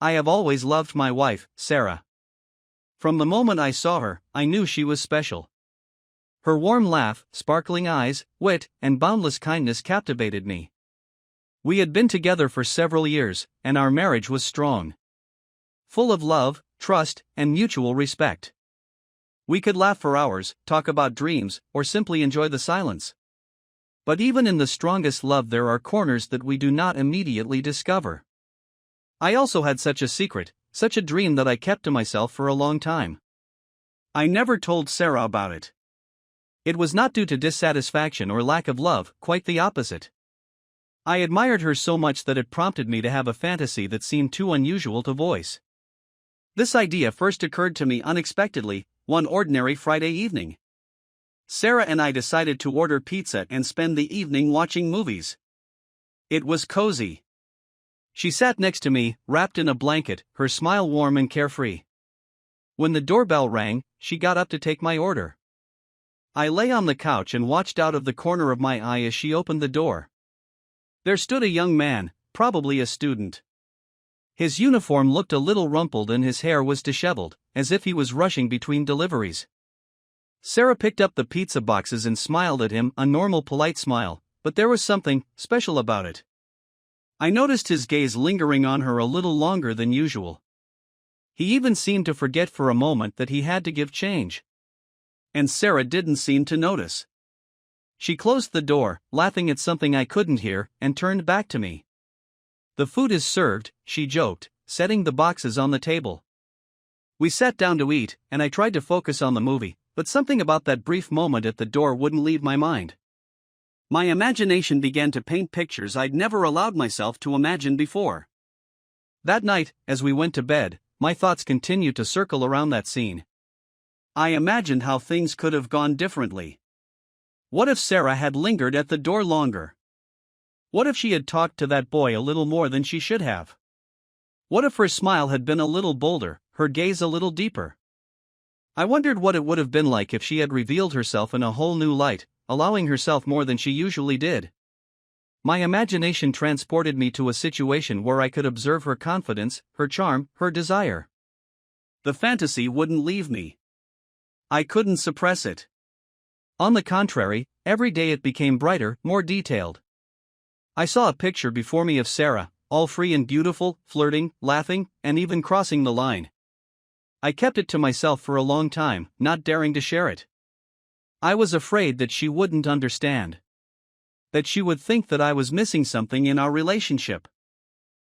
I have always loved my wife, Sarah. From the moment I saw her, I knew she was special. Her warm laugh, sparkling eyes, wit, and boundless kindness captivated me. We had been together for several years, and our marriage was strong. Full of love, trust, and mutual respect. We could laugh for hours, talk about dreams, or simply enjoy the silence. But even in the strongest love there are corners that we do not immediately discover. I also had such a secret, such a dream that I kept to myself for a long time. I never told Sarah about it. It was not due to dissatisfaction or lack of love, quite the opposite. I admired her so much that it prompted me to have a fantasy that seemed too unusual to voice. This idea first occurred to me unexpectedly, one ordinary Friday evening. Sarah and I decided to order pizza and spend the evening watching movies. It was cozy. She sat next to me, wrapped in a blanket, her smile warm and carefree. When the doorbell rang, she got up to take my order. I lay on the couch and watched out of the corner of my eye as she opened the door. There stood a young man, probably a student. His uniform looked a little rumpled and his hair was disheveled, as if he was rushing between deliveries. Sarah picked up the pizza boxes and smiled at him, a normal polite smile, but there was something special about it. I noticed his gaze lingering on her a little longer than usual. He even seemed to forget for a moment that he had to give change. And Sarah didn't seem to notice. She closed the door, laughing at something I couldn't hear, and turned back to me. "The food is served," she joked, setting the boxes on the table. We sat down to eat, and I tried to focus on the movie, but something about that brief moment at the door wouldn't leave my mind. My imagination began to paint pictures I'd never allowed myself to imagine before. That night, as we went to bed, my thoughts continued to circle around that scene. I imagined how things could have gone differently. What if Sarah had lingered at the door longer? What if she had talked to that boy a little more than she should have? What if her smile had been a little bolder, her gaze a little deeper? I wondered what it would have been like if she had revealed herself in a whole new light, allowing herself more than she usually did. My imagination transported me to a situation where I could observe her confidence, her charm, her desire. The fantasy wouldn't leave me. I couldn't suppress it. On the contrary, every day it became brighter, more detailed. I saw a picture before me of Sarah, all free and beautiful, flirting, laughing, and even crossing the line. I kept it to myself for a long time, not daring to share it. I was afraid that she wouldn't understand. That she would think that I was missing something in our relationship.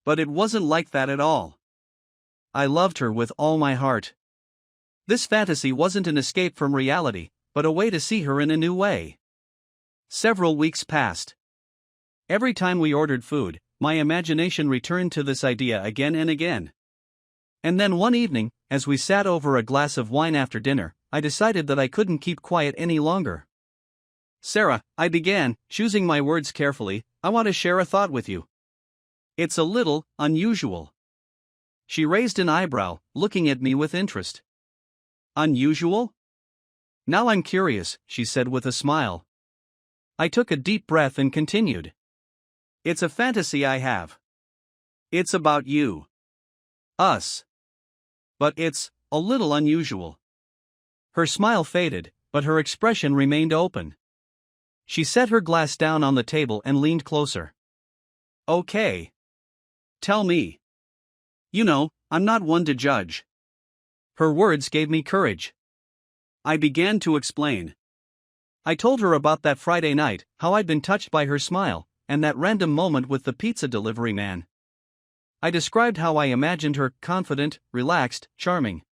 But it wasn't like that at all. I loved her with all my heart. This fantasy wasn't an escape from reality, but a way to see her in a new way. Several weeks passed. Every time we ordered food, my imagination returned to this idea again and again. And then one evening, as we sat over a glass of wine after dinner, I decided that I couldn't keep quiet any longer. "Sarah," I began, choosing my words carefully, "I want to share a thought with you. It's a little unusual." She raised an eyebrow, looking at me with interest. "Unusual? Now I'm curious," she said with a smile. I took a deep breath and continued. "It's a fantasy I have. It's about you. Us. But it's a little unusual." Her smile faded, but her expression remained open. She set her glass down on the table and leaned closer. "Okay. Tell me. You know, I'm not one to judge." Her words gave me courage. I began to explain. I told her about that Friday night, how I'd been touched by her smile, and that random moment with the pizza delivery man. I described how I imagined her confident, relaxed, charming.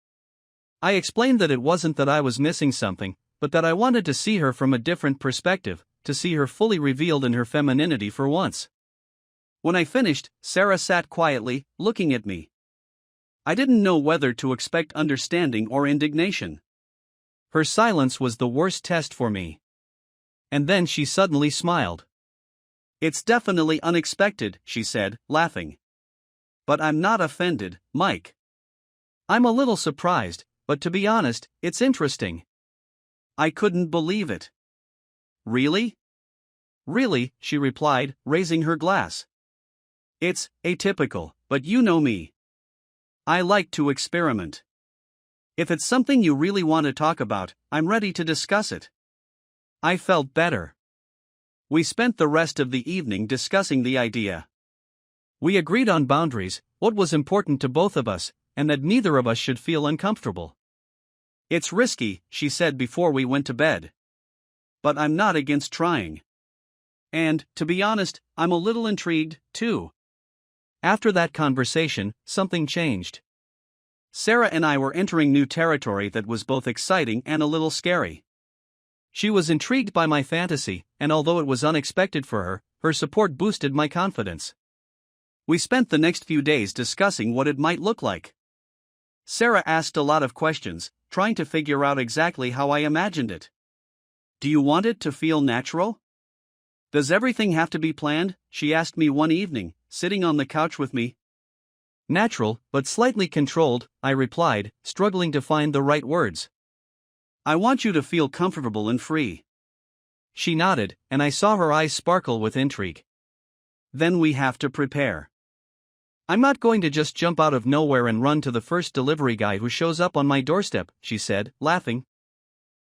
I explained that it wasn't that I was missing something, but that I wanted to see her from a different perspective, to see her fully revealed in her femininity for once. When I finished, Sarah sat quietly, looking at me. I didn't know whether to expect understanding or indignation. Her silence was the worst test for me. And then she suddenly smiled. "It's definitely unexpected," she said, laughing. "But I'm not offended, Mike. I'm a little surprised, but to be honest, it's interesting." I couldn't believe it. "Really?" "Really," she replied, raising her glass. "It's atypical, but you know me. I like to experiment. If it's something you really want to talk about, I'm ready to discuss it. I felt better. We spent the rest of the evening discussing the idea. We agreed on boundaries, what was important to both of us, and that neither of us should feel uncomfortable. It's risky, she said before we went to bed. But I'm not against trying. And, to be honest, I'm a little intrigued, too. After that conversation, something changed. Sarah and I were entering new territory that was both exciting and a little scary. She was intrigued by my fantasy, and although it was unexpected for her, her support boosted my confidence. We spent the next few days discussing what it might look like. Sarah asked a lot of questions, trying to figure out exactly how I imagined it. Do you want it to feel natural? Does everything have to be planned? She asked me one evening, sitting on the couch with me. Natural, but slightly controlled, I replied, struggling to find the right words. I want you to feel comfortable and free. She nodded, and I saw her eyes sparkle with intrigue. Then we have to prepare. I'm not going to just jump out of nowhere and run to the first delivery guy who shows up on my doorstep, she said, laughing.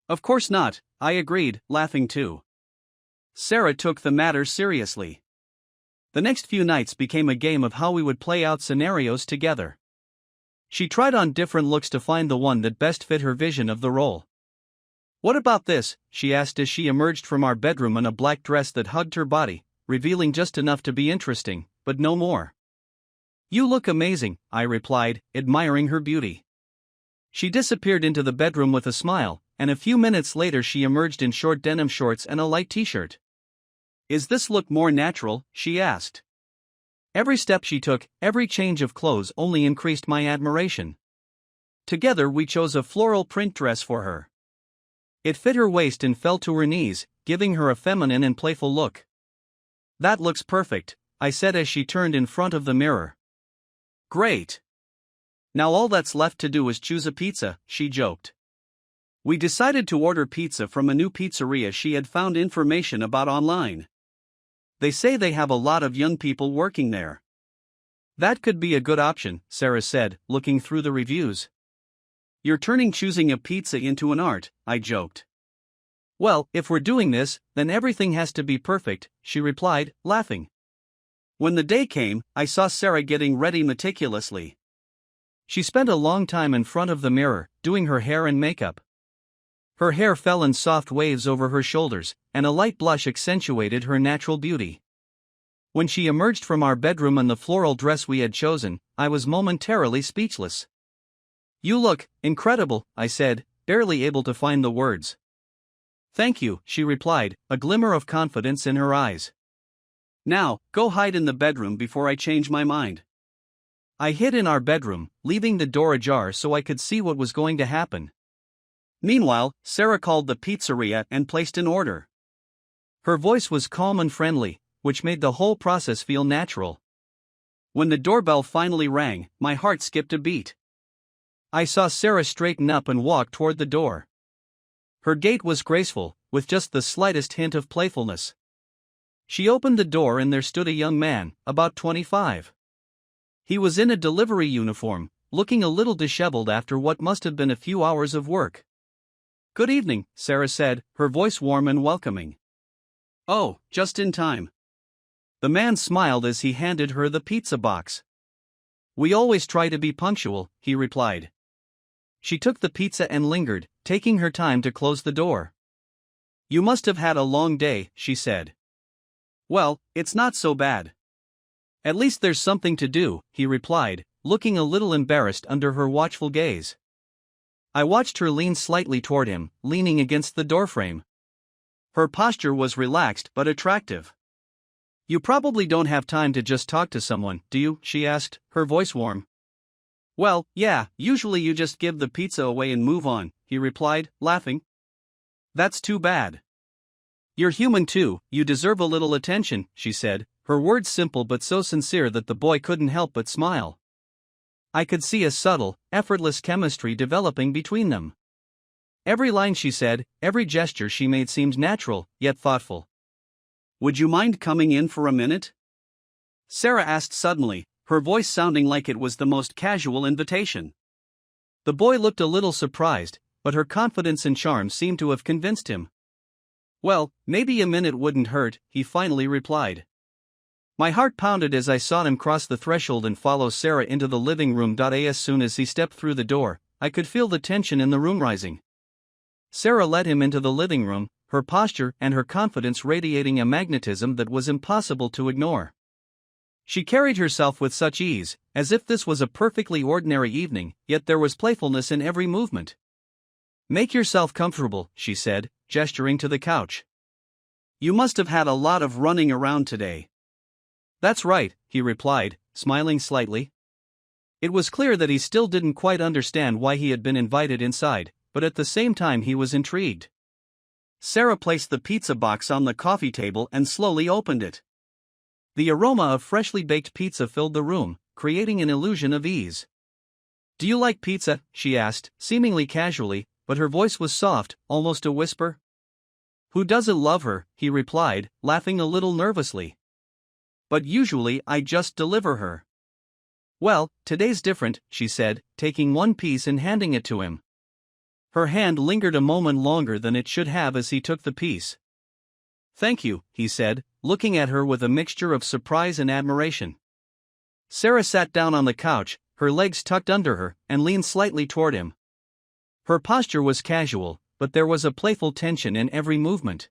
Of course not, I agreed, laughing too. Sarah took the matter seriously. The next few nights became a game of how we would play out scenarios together. She tried on different looks to find the one that best fit her vision of the role. What about this? She asked as she emerged from our bedroom in a black dress that hugged her body, revealing just enough to be interesting, but no more. You look amazing, I replied, admiring her beauty. She disappeared into the bedroom with a smile, and a few minutes later she emerged in short denim shorts and a light t-shirt. Is this look more natural? She asked. Every step she took, every change of clothes only increased my admiration. Together we chose a floral print dress for her. It fit her waist and fell to her knees, giving her a feminine and playful look. That looks perfect, I said as she turned in front of the mirror. Great. Now all that's left to do is choose a pizza, she joked. We decided to order pizza from a new pizzeria she had found information about online. They say they have a lot of young people working there. That could be a good option, Sarah said, looking through the reviews. You're turning choosing a pizza into an art, I joked. Well, if we're doing this, then everything has to be perfect, she replied, laughing. When the day came, I saw Sarah getting ready meticulously. She spent a long time in front of the mirror, doing her hair and makeup. Her hair fell in soft waves over her shoulders, and a light blush accentuated her natural beauty. When she emerged from our bedroom in the floral dress we had chosen, I was momentarily speechless. You look incredible, I said, barely able to find the words. Thank you, she replied, a glimmer of confidence in her eyes. Now, go hide in the bedroom before I change my mind. I hid in our bedroom, leaving the door ajar so I could see what was going to happen. Meanwhile, Sarah called the pizzeria and placed an order. Her voice was calm and friendly, which made the whole process feel natural. When the doorbell finally rang, my heart skipped a beat. I saw Sarah straighten up and walk toward the door. Her gait was graceful, with just the slightest hint of playfulness. She opened the door and there stood a young man, about 25. He was in a delivery uniform, looking a little disheveled after what must have been a few hours of work. Good evening, Sarah said, her voice warm and welcoming. Oh, just in time. The man smiled as he handed her the pizza box. We always try to be punctual, he replied. She took the pizza and lingered, taking her time to close the door. You must have had a long day, she said. Well, it's not so bad. At least there's something to do, he replied, looking a little embarrassed under her watchful gaze. I watched her lean slightly toward him, leaning against the doorframe. Her posture was relaxed but attractive. You probably don't have time to just talk to someone, do you? She asked, her voice warm. Well, yeah, usually you just give the pizza away and move on, he replied, laughing. That's too bad. You're human too, you deserve a little attention, she said, her words simple but so sincere that the boy couldn't help but smile. I could see a subtle, effortless chemistry developing between them. Every line she said, every gesture she made seemed natural, yet thoughtful. Would you mind coming in for a minute? Sarah asked suddenly, her voice sounding like it was the most casual invitation. The boy looked a little surprised, but her confidence and charm seemed to have convinced him. "Well, maybe a minute wouldn't hurt," he finally replied. My heart pounded as I saw him cross the threshold and follow Sarah into the living room. As soon as he stepped through the door, I could feel the tension in the room rising. Sarah led him into the living room, her posture and her confidence radiating a magnetism that was impossible to ignore. She carried herself with such ease, as if this was a perfectly ordinary evening, yet there was playfulness in every movement. "Make yourself comfortable," she said, gesturing to the couch. "You must have had a lot of running around today." "That's right," he replied, smiling slightly. It was clear that he still didn't quite understand why he had been invited inside, but at the same time he was intrigued. Sarah placed the pizza box on the coffee table and slowly opened it. The aroma of freshly baked pizza filled the room, creating an illusion of ease. "Do you like pizza?" she asked, seemingly casually, but her voice was soft, almost a whisper. "Who doesn't love her?" he replied, laughing a little nervously. "But usually I just deliver her." "Well, today's different," she said, taking one piece and handing it to him. Her hand lingered a moment longer than it should have as he took the piece. "Thank you," he said, looking at her with a mixture of surprise and admiration. Sarah sat down on the couch, her legs tucked under her, and leaned slightly toward him. Her posture was casual, but there was a playful tension in every movement.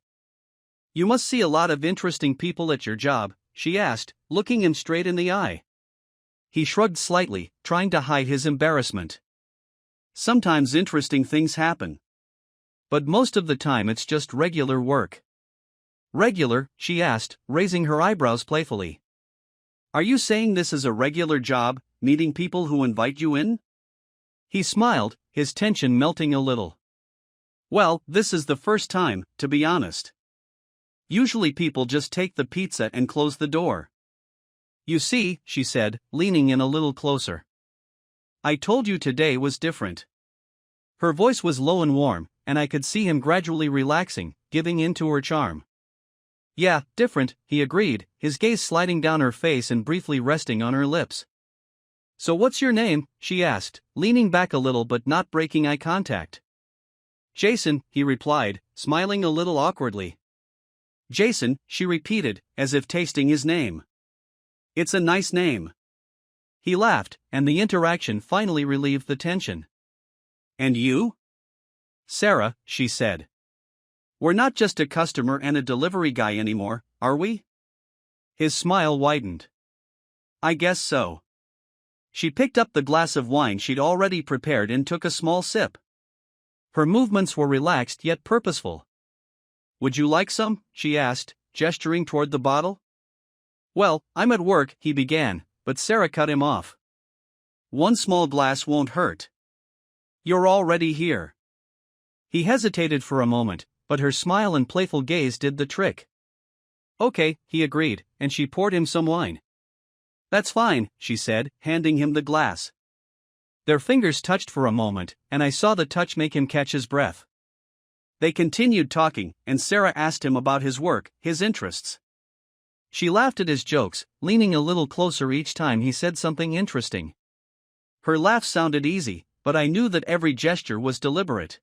"You must see a lot of interesting people at your job," she asked, looking him straight in the eye. He shrugged slightly, trying to hide his embarrassment. "Sometimes interesting things happen. But most of the time it's just regular work." "Regular?" she asked, raising her eyebrows playfully. "Are you saying this is a regular job, meeting people who invite you in?" He smiled, his tension melting a little. "Well, this is the first time, to be honest. Usually people just take the pizza and close the door." "You see," she said, leaning in a little closer. "I told you today was different." Her voice was low and warm, and I could see him gradually relaxing, giving in to her charm. "Yeah, different," he agreed, his gaze sliding down her face and briefly resting on her lips. "So what's your name?" she asked, leaning back a little but not breaking eye contact. "Jason," he replied, smiling a little awkwardly. "Jason," she repeated, as if tasting his name. "It's a nice name." He laughed, and the interaction finally relieved the tension. "And you?" "Sarah," she said. "We're not just a customer and a delivery guy anymore, are we?" His smile widened. "I guess so." She picked up the glass of wine she'd already prepared and took a small sip. Her movements were relaxed yet purposeful. "Would you like some?" she asked, gesturing toward the bottle. "Well, I'm at work," he began, but Sarah cut him off. "One small glass won't hurt. You're already here." He hesitated for a moment, but her smile and playful gaze did the trick. "Okay," he agreed, and she poured him some wine. "That's fine," she said, handing him the glass. Their fingers touched for a moment, and I saw the touch make him catch his breath. They continued talking, and Sarah asked him about his work, his interests. She laughed at his jokes, leaning a little closer each time he said something interesting. Her laugh sounded easy, but I knew that every gesture was deliberate.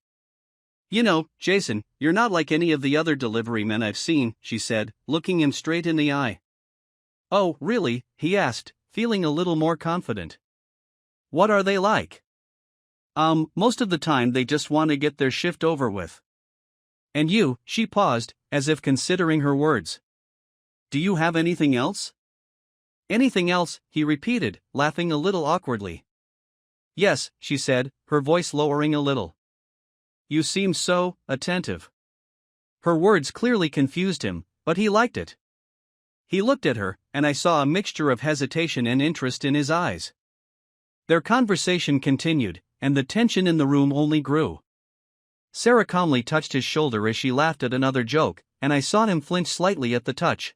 "You know, Jason, you're not like any of the other delivery men I've seen," she said, looking him straight in the eye. "Oh, really?" he asked, feeling a little more confident. "What are they like?" Most of the time they just want to get their shift over with." "And you?" She paused, as if considering her words. "Do you have anything else?" "Anything else?" he repeated, laughing a little awkwardly. "Yes," she said, her voice lowering a little. "You seem so attentive." Her words clearly confused him, but he liked it. He looked at her, and I saw a mixture of hesitation and interest in his eyes. Their conversation continued, and the tension in the room only grew. Sarah calmly touched his shoulder as she laughed at another joke, and I saw him flinch slightly at the touch.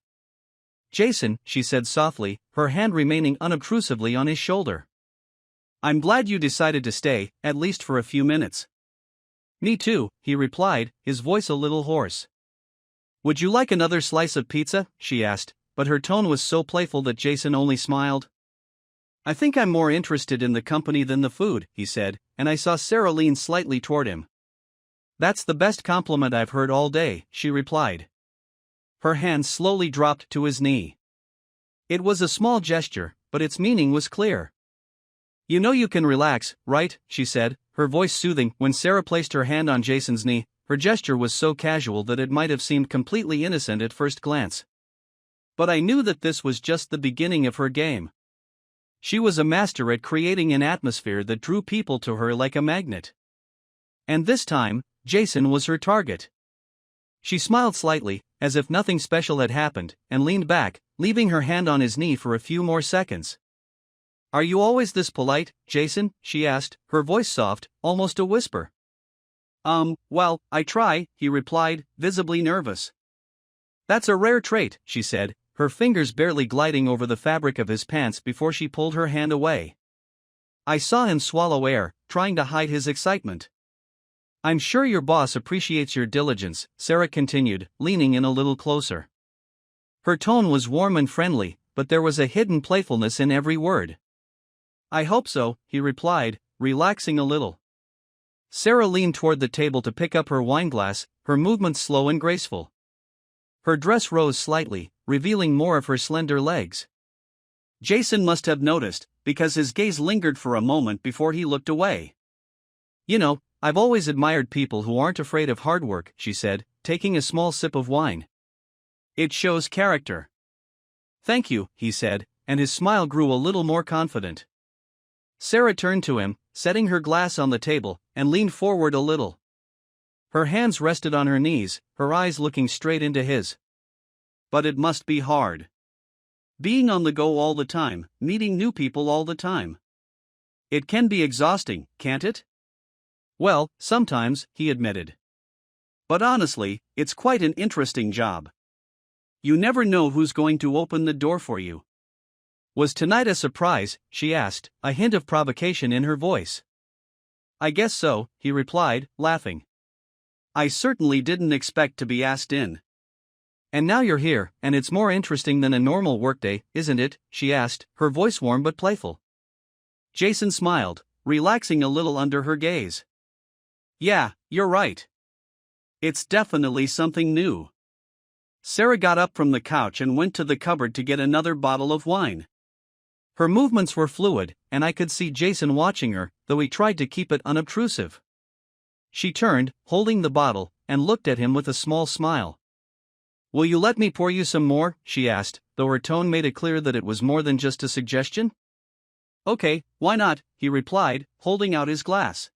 "Jason," she said softly, her hand remaining unobtrusively on his shoulder. "I'm glad you decided to stay, at least for a few minutes." "Me too," he replied, his voice a little hoarse. "Would you like another slice of pizza?" she asked, but her tone was so playful that Jason only smiled. I think I'm more interested in the company than the food, he said, and I saw Sarah lean slightly toward him. That's the best compliment I've heard all day, she replied. Her hand slowly dropped to his knee. It was a small gesture, but its meaning was clear. You know you can relax, right? She said, her voice soothing. When Sarah placed her hand on Jason's knee, her gesture was so casual that it might have seemed completely innocent at first glance. But I knew that this was just the beginning of her game. She was a master at creating an atmosphere that drew people to her like a magnet. And this time, Jason was her target. She smiled slightly, as if nothing special had happened, and leaned back, leaving her hand on his knee for a few more seconds. Are you always this polite, Jason? She asked, her voice soft, almost a whisper. Well, I try, he replied, visibly nervous. That's a rare trait, she said, her fingers barely gliding over the fabric of his pants before she pulled her hand away. I saw him swallow air, trying to hide his excitement. I'm sure your boss appreciates your diligence, Sarah continued, leaning in a little closer. Her tone was warm and friendly, but there was a hidden playfulness in every word. I hope so, he replied, relaxing a little. Sarah leaned toward the table to pick up her wineglass, her movements slow and graceful. Her dress rose slightly, revealing more of her slender legs. Jason must have noticed, because his gaze lingered for a moment before he looked away. You know, I've always admired people who aren't afraid of hard work, she said, taking a small sip of wine. It shows character. Thank you, he said, and his smile grew a little more confident. Sarah turned to him, setting her glass on the table, and leaned forward a little. Her hands rested on her knees, her eyes looking straight into his. But it must be hard. Being on the go all the time, meeting new people all the time. It can be exhausting, can't it? Well, sometimes, he admitted. But honestly, it's quite an interesting job. You never know who's going to open the door for you. Was tonight a surprise? She asked, a hint of provocation in her voice. I guess so, he replied, laughing. I certainly didn't expect to be asked in. And now you're here, and it's more interesting than a normal workday, isn't it? She asked, her voice warm but playful. Jason smiled, relaxing a little under her gaze. Yeah, you're right. It's definitely something new. Sarah got up from the couch and went to the cupboard to get another bottle of wine. Her movements were fluid, and I could see Jason watching her, though he tried to keep it unobtrusive. She turned, holding the bottle, and looked at him with a small smile. Will you let me pour you some more? She asked, though her tone made it clear that it was more than just a suggestion. Okay, why not? He replied, holding out his glass.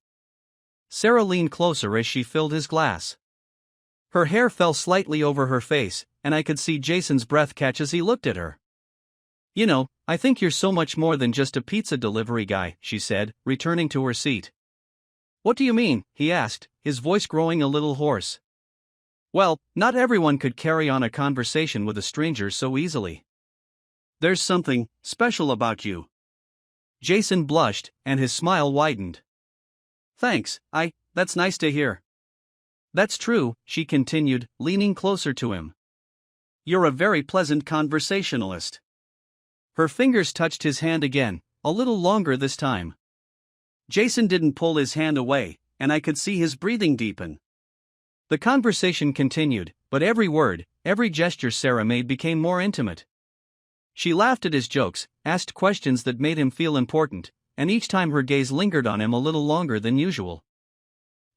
Sarah leaned closer as she filled his glass. Her hair fell slightly over her face, and I could see Jason's breath catch as he looked at her. You know, I think you're so much more than just a pizza delivery guy, she said, returning to her seat. What do you mean? He asked, his voice growing a little hoarse. Well, not everyone could carry on a conversation with a stranger so easily. There's something special about you. Jason blushed, and his smile widened. Thanks, that's nice to hear. That's true, she continued, leaning closer to him. You're a very pleasant conversationalist. Her fingers touched his hand again, a little longer this time. Jason didn't pull his hand away, and I could see his breathing deepen. The conversation continued, but every word, every gesture Sarah made became more intimate. She laughed at his jokes, asked questions that made him feel important, and each time her gaze lingered on him a little longer than usual.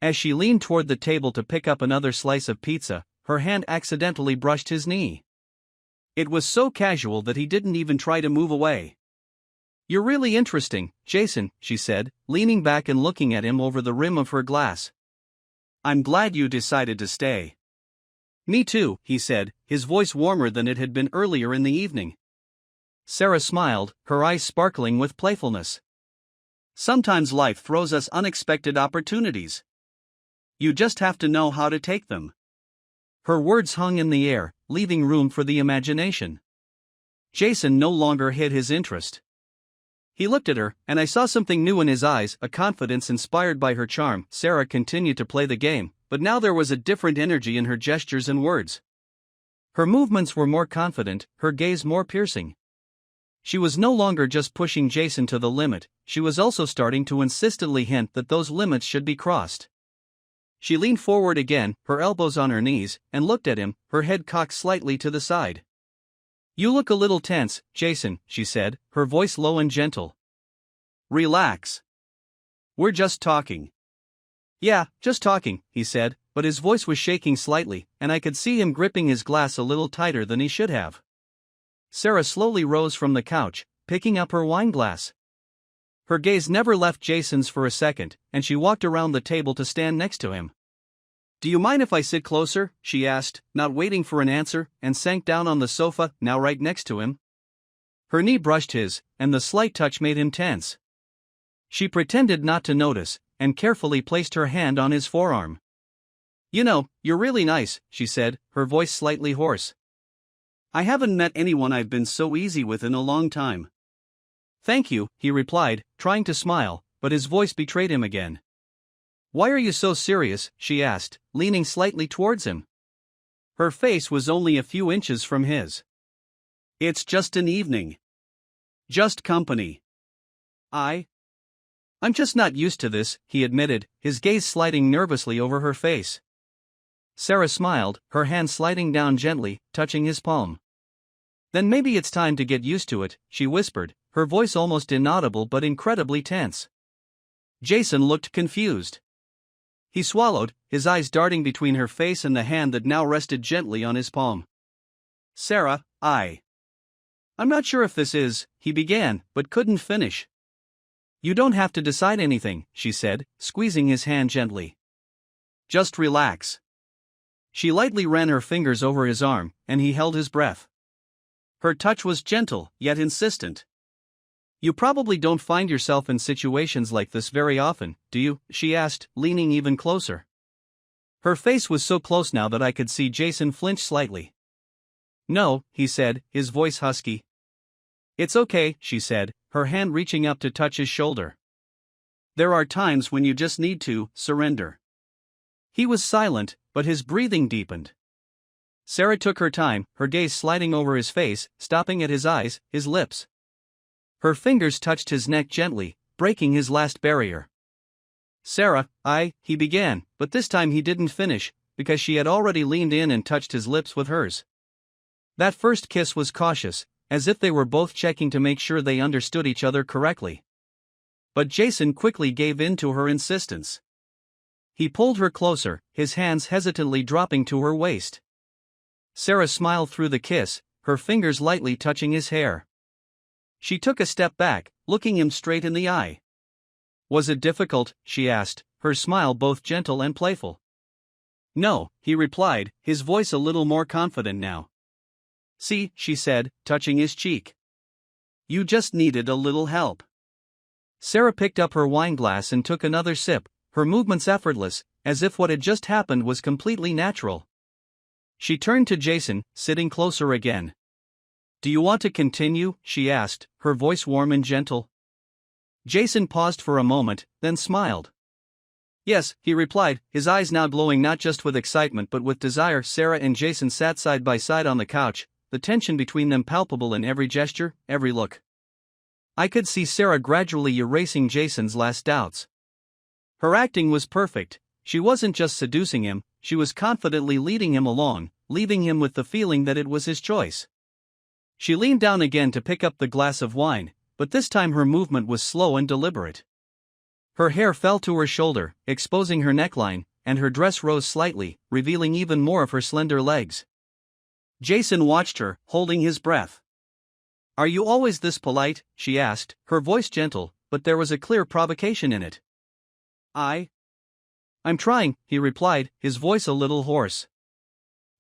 As she leaned toward the table to pick up another slice of pizza, her hand accidentally brushed his knee. It was so casual that he didn't even try to move away. You're really interesting, Jason, she said, leaning back and looking at him over the rim of her glass. I'm glad you decided to stay. Me too, he said, his voice warmer than it had been earlier in the evening. Sarah smiled, her eyes sparkling with playfulness. Sometimes life throws us unexpected opportunities. You just have to know how to take them. Her words hung in the air, leaving room for the imagination. Jason no longer hid his interest. He looked at her, and I saw something new in his eyes, a confidence inspired by her charm. Sarah continued to play the game, but now there was a different energy in her gestures and words. Her movements were more confident, her gaze more piercing. She was no longer just pushing Jason to the limit, she was also starting to insistently hint that those limits should be crossed. She leaned forward again, her elbows on her knees, and looked at him, her head cocked slightly to the side. "You look a little tense, Jason," she said, her voice low and gentle. "Relax. We're just talking." "Yeah, just talking," he said, but his voice was shaking slightly, and I could see him gripping his glass a little tighter than he should have. Sarah slowly rose from the couch, picking up her wine glass. Her gaze never left Jason's for a second, and she walked around the table to stand next to him. "Do you mind if I sit closer?" she asked, not waiting for an answer, and sank down on the sofa, now right next to him. Her knee brushed his, and the slight touch made him tense. She pretended not to notice, and carefully placed her hand on his forearm. "You know, you're really nice," she said, her voice slightly hoarse. "I haven't met anyone I've been so easy with in a long time." "Thank you," he replied, trying to smile, but his voice betrayed him again. "Why are you so serious?" she asked, leaning slightly towards him. Her face was only a few inches from his. "It's just an evening. Just company. I'm just not used to this," he admitted, his gaze sliding nervously over her face. Sarah smiled, her hand sliding down gently, touching his palm. "Then maybe it's time to get used to it," she whispered, her voice almost inaudible but incredibly tense. Jason looked confused. He swallowed, his eyes darting between her face and the hand that now rested gently on his palm. "Sarah, I'm not sure if this is," he began, but couldn't finish. "You don't have to decide anything," she said, squeezing his hand gently. "Just relax." She lightly ran her fingers over his arm, and he held his breath. Her touch was gentle, yet insistent. "You probably don't find yourself in situations like this very often, do you?" she asked, leaning even closer. Her face was so close now that I could see Jason flinch slightly. "No," he said, his voice husky. "It's okay," she said, her hand reaching up to touch his shoulder. "There are times when you just need to surrender." He was silent, but his breathing deepened. Sarah took her time, her gaze sliding over his face, stopping at his eyes, his lips. Her fingers touched his neck gently, breaking his last barrier. "Sarah, he began, but this time he didn't finish, because she had already leaned in and touched his lips with hers. That first kiss was cautious, as if they were both checking to make sure they understood each other correctly. But Jason quickly gave in to her insistence. He pulled her closer, his hands hesitantly dropping to her waist. Sarah smiled through the kiss, her fingers lightly touching his hair. She took a step back, looking him straight in the eye. "Was it difficult?" she asked, her smile both gentle and playful. "No," he replied, his voice a little more confident now. "See," she said, touching his cheek. "You just needed a little help." Sarah picked up her wine glass and took another sip, her movements effortless, as if what had just happened was completely natural. She turned to Jason, sitting closer again. "Do you want to continue?" she asked, her voice warm and gentle. Jason paused for a moment, then smiled. "Yes," he replied, his eyes now glowing not just with excitement but with desire. Sarah and Jason sat side by side on the couch, the tension between them palpable in every gesture, every look. I could see Sarah gradually erasing Jason's last doubts. Her acting was perfect. She wasn't just seducing him, she was confidently leading him along, leaving him with the feeling that it was his choice. She leaned down again to pick up the glass of wine, but this time her movement was slow and deliberate. Her hair fell to her shoulder, exposing her neckline, and her dress rose slightly, revealing even more of her slender legs. Jason watched her, holding his breath. "Are you always this polite?" she asked, her voice gentle, but there was a clear provocation in it. "I'm trying," he replied, his voice a little hoarse.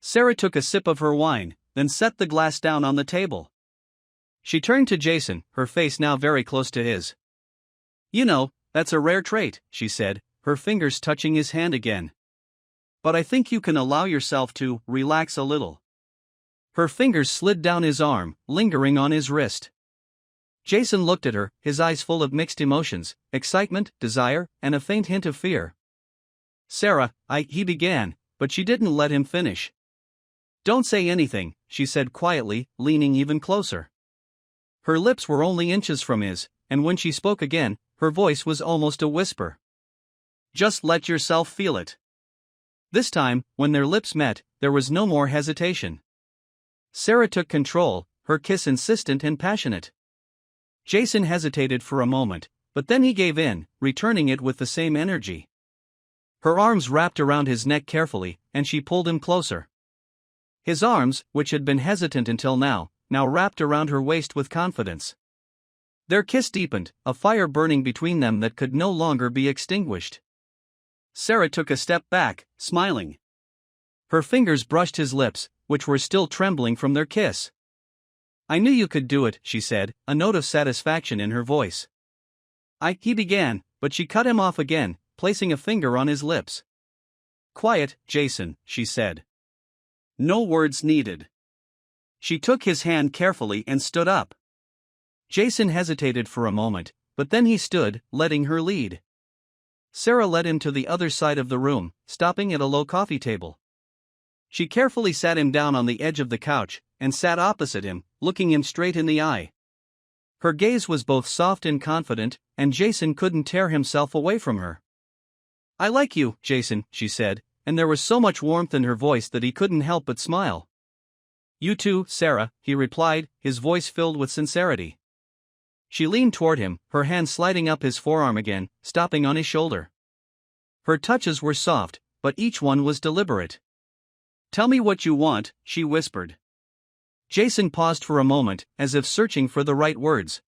Sarah took a sip of her wine, then set the glass down on the table. She turned to Jason, her face now very close to his. "You know, that's a rare trait," she said, her fingers touching his hand again. "But I think you can allow yourself to relax a little." Her fingers slid down his arm, lingering on his wrist. Jason looked at her, his eyes full of mixed emotions, excitement, desire, and a faint hint of fear. "Sarah, he began, but she didn't let him finish. "Don't say anything," she said quietly, leaning even closer. Her lips were only inches from his, and when she spoke again, her voice was almost a whisper. Just let yourself feel it. This time, when their lips met, there was no more hesitation. Sarah took control, her kiss insistent and passionate. Jason hesitated for a moment, but then he gave in, returning it with the same energy. Her arms wrapped around his neck carefully, and she pulled him closer. His arms, which had been hesitant until now wrapped around her waist with confidence. Their kiss deepened, a fire burning between them that could no longer be extinguished. Sarah took a step back, smiling. Her fingers brushed his lips, which were still trembling from their kiss. I knew you could do it, she said, a note of satisfaction in her voice. He began, but she cut him off again, placing a finger on his lips. Quiet, Jason, she said. No words needed. She took his hand carefully and stood up. Jason hesitated for a moment, but then he stood, letting her lead. Sarah led him to the other side of the room, stopping at a low coffee table. She carefully sat him down on the edge of the couch, and sat opposite him, looking him straight in the eye. Her gaze was both soft and confident, and Jason couldn't tear himself away from her. I like you, Jason, she said, and there was so much warmth in her voice that he couldn't help but smile. You too, Sarah, he replied, his voice filled with sincerity. She leaned toward him, her hand sliding up his forearm again, stopping on his shoulder. Her touches were soft, but each one was deliberate. Tell me what you want, she whispered. Jason paused for a moment, as if searching for the right words.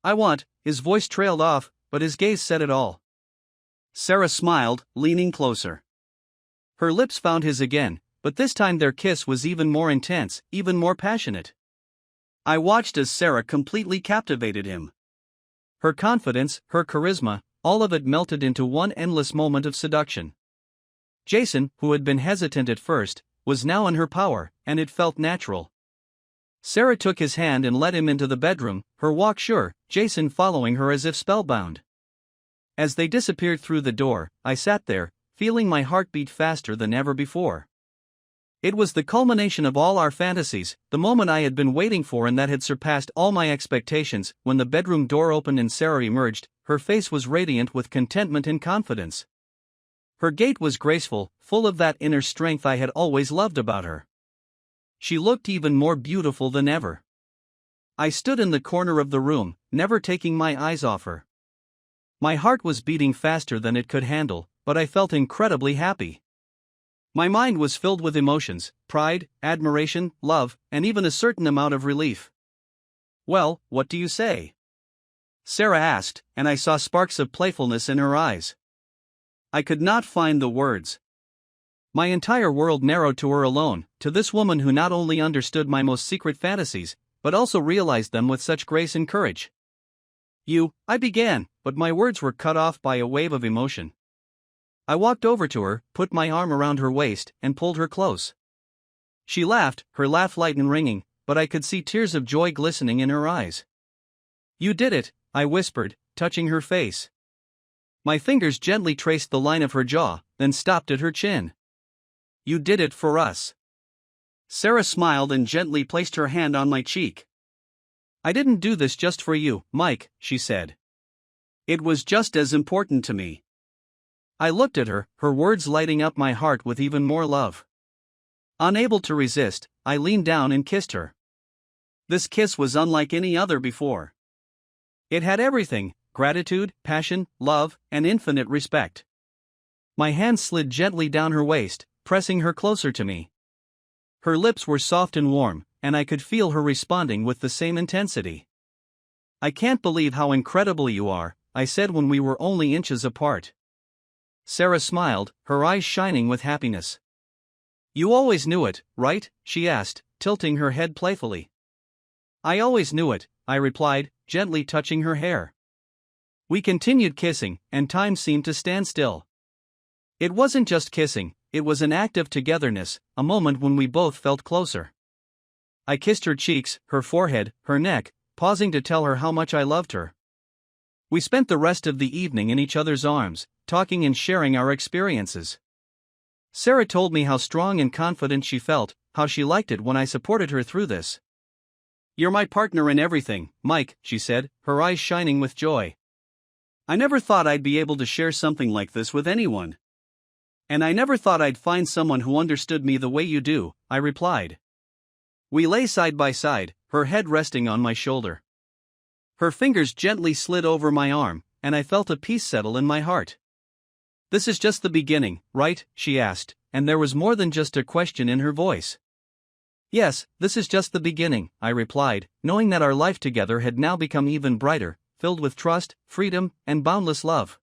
I want, his voice trailed off, but his gaze said it all. Sarah smiled, leaning closer. Her lips found his again, but this time their kiss was even more intense, even more passionate. I watched as Sarah completely captivated him. Her confidence, her charisma, all of it melted into one endless moment of seduction. Jason, who had been hesitant at first, was now in her power, and it felt natural. Sarah took his hand and led him into the bedroom, her walk sure, Jason following her as if spellbound. As they disappeared through the door, I sat there, feeling my heart beat faster than ever before. It was the culmination of all our fantasies, the moment I had been waiting for and that had surpassed all my expectations. When the bedroom door opened and Sarah emerged, her face was radiant with contentment and confidence. Her gait was graceful, full of that inner strength I had always loved about her. She looked even more beautiful than ever. I stood in the corner of the room, never taking my eyes off her. My heart was beating faster than it could handle, but I felt incredibly happy. My mind was filled with emotions, pride, admiration, love, and even a certain amount of relief. Well, what do you say? Sarah asked, and I saw sparks of playfulness in her eyes. I could not find the words. My entire world narrowed to her alone, to this woman who not only understood my most secret fantasies, but also realized them with such grace and courage. I began, but my words were cut off by a wave of emotion. I walked over to her, put my arm around her waist, and pulled her close. She laughed, her laugh light and ringing, but I could see tears of joy glistening in her eyes. You did it, I whispered, touching her face. My fingers gently traced the line of her jaw, then stopped at her chin. You did it for us. Sarah smiled and gently placed her hand on my cheek. I didn't do this just for you, Mike, she said. It was just as important to me. I looked at her, her words lighting up my heart with even more love. Unable to resist, I leaned down and kissed her. This kiss was unlike any other before. It had everything: gratitude, passion, love, and infinite respect. My hand slid gently down her waist, pressing her closer to me. Her lips were soft and warm, and I could feel her responding with the same intensity. I can't believe how incredible you are, I said when we were only inches apart. Sarah smiled, her eyes shining with happiness. You always knew it, right? She asked, tilting her head playfully. I always knew it, I replied, gently touching her hair. We continued kissing, and time seemed to stand still. It wasn't just kissing, it was an act of togetherness, a moment when we both felt closer. I kissed her cheeks, her forehead, her neck, pausing to tell her how much I loved her. We spent the rest of the evening in each other's arms, talking and sharing our experiences. Sarah told me how strong and confident she felt, how she liked it when I supported her through this. You're my partner in everything, Mike, she said, her eyes shining with joy. I never thought I'd be able to share something like this with anyone. And I never thought I'd find someone who understood me the way you do, I replied. We lay side by side, her head resting on my shoulder. Her fingers gently slid over my arm, and I felt a peace settle in my heart. This is just the beginning, right? She asked, and there was more than just a question in her voice. Yes, this is just the beginning, I replied, knowing that our life together had now become even brighter, filled with trust, freedom, and boundless love.